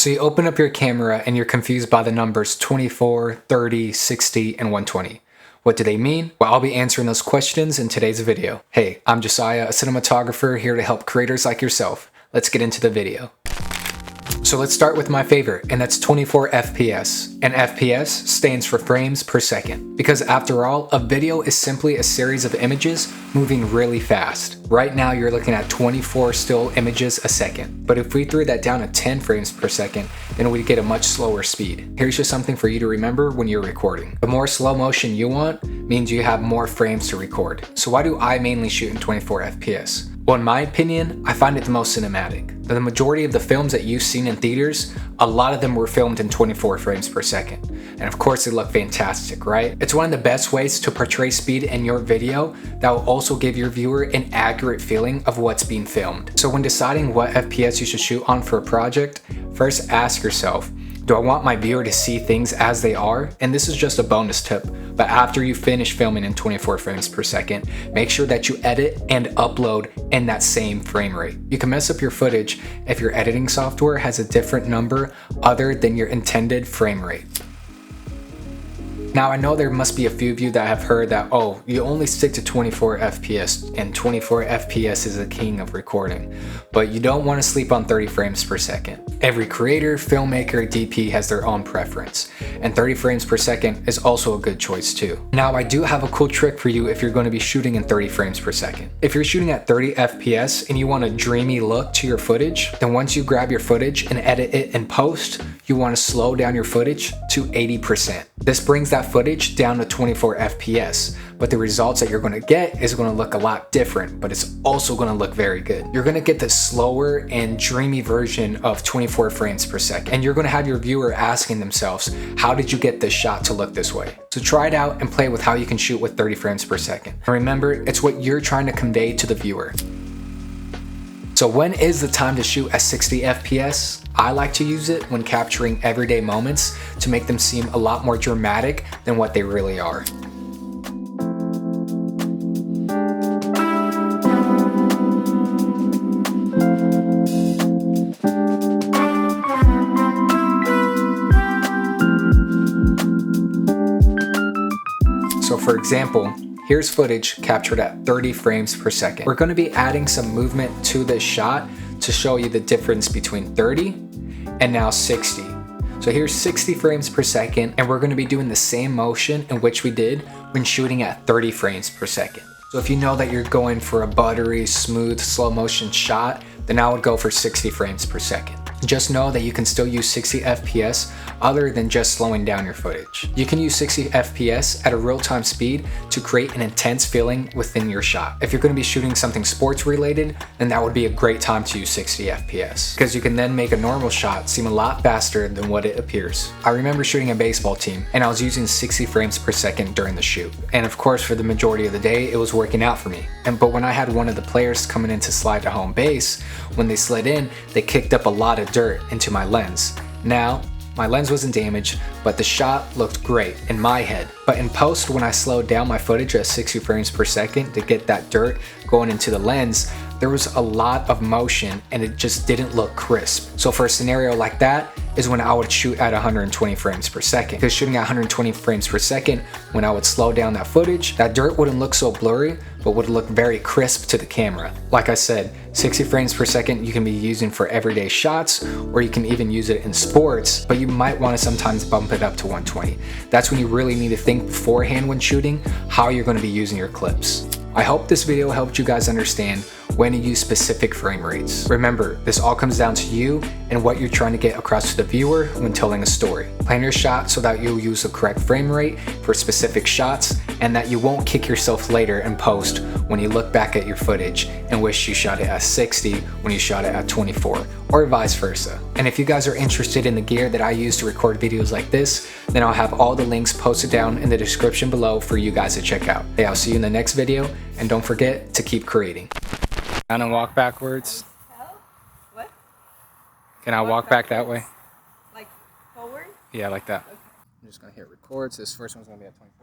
So you open up your camera and you're confused by the numbers 24, 30, 60, and 120. What do they mean? Well, I'll be answering those questions in today's video. Hey, I'm Josiah, a cinematographer here to help creators like yourself. Let's get into the video. So let's start with my favorite, and that's 24 FPS. And FPS stands for frames per second. Because after all, a video is simply a series of images moving really fast. Right now you're looking at 24 still images a second. But if we threw that down to 10 frames per second, then we'd get a much slower speed. Here's just something for you to remember when you're recording. The more slow motion you want means you have more frames to record. So why do I mainly shoot in 24 FPS? Well, in my opinion, I find it the most cinematic. The majority of the films that you've seen in theaters, a lot of them were filmed in 24 frames per second. And of course they look fantastic, right? It's one of the best ways to portray speed in your video that will also give your viewer an accurate feeling of what's being filmed. So when deciding what FPS you should shoot on for a project, first ask yourself, do I want my viewer to see things as they are? And this is just a bonus tip, but after you finish filming in 24 frames per second, make sure that you edit and upload in that same frame rate. You can mess up your footage if your editing software has a different number other than your intended frame rate. Now I know there must be a few of you that have heard that, oh, you only stick to 24 FPS and 24 FPS is the king of recording, but you don't want to sleep on 30 frames per second. Every creator, filmmaker, DP has their own preference, and 30 frames per second is also a good choice too. Now I do have a cool trick for you if you're going to be shooting in 30 frames per second. If you're shooting at 30 FPS and you want a dreamy look to your footage, then once you grab your footage and edit it in post, you want to slow down your footage to 80%. This brings that footage down to 24 FPS, but the results that you're going to get is going to look a lot different, but it's also going to look very good. You're going to get the slower and dreamy version of 24 frames per second, and you're going to have your viewer asking themselves, how did you get this shot to look this way? So try it out and play with how you can shoot with 30 frames per second. And remember, it's what you're trying to convey to the viewer. So when is the time to shoot at 60 FPS? I like to use it when capturing everyday moments to make them seem a lot more dramatic than what they really are. So for example, here's footage captured at 30 frames per second. We're going to be adding some movement to this shot to show you the difference between 30 and now 60. So here's 60 frames per second, and we're going to be doing the same motion in which we did when shooting at 30 frames per second. So if you know that you're going for a buttery, smooth, slow motion shot, then I would go for 60 frames per second. Just know that you can still use 60 FPS other than just slowing down your footage. You can use 60 FPS at a real-time speed to create an intense feeling within your shot. If you're going to be shooting something sports related, then that would be a great time to use 60 FPS, because you can then make a normal shot seem a lot faster than what it appears. I remember shooting a baseball team, and I was using 60 frames per second during the shoot. And of course, for the majority of the day, it was working out for me. But when I had one of the players coming in to slide to home base, when they slid in, they kicked up a lot of dirt into my lens. Now, my lens wasn't damaged, but the shot looked great in my head. But in post, when I slowed down my footage at 60 frames per second to get that dirt going into the lens, there was a lot of motion and it just didn't look crisp. So for a scenario like that is when I would shoot at 120 frames per second. Because shooting at 120 frames per second, when I would slow down that footage, that dirt wouldn't look so blurry, but would look very crisp to the camera. Like I said, 60 frames per second you can be using for everyday shots, or you can even use it in sports, but you might want to sometimes bump it up to 120. That's when you really need to think beforehand when shooting how you're going to be using your clips. I hope this video helped you guys understand when to use specific frame rates. Remember, this all comes down to you and what you're trying to get across to the viewer when telling a story. Plan your shot so that you'll use the correct frame rate for specific shots, and that you won't kick yourself later in post when you look back at your footage and wish you shot it at 60 when you shot it at 24, or vice versa. And if you guys are interested in the gear that I use to record videos like this, then I'll have all the links posted down in the description below for you guys to check out. Hey, I'll see you in the next video, and don't forget to keep creating. Can I walk backwards? What? Can I walk back that way? Like forward? Yeah, like that. Okay. I'm just gonna hit record, so this first one's gonna be at 25.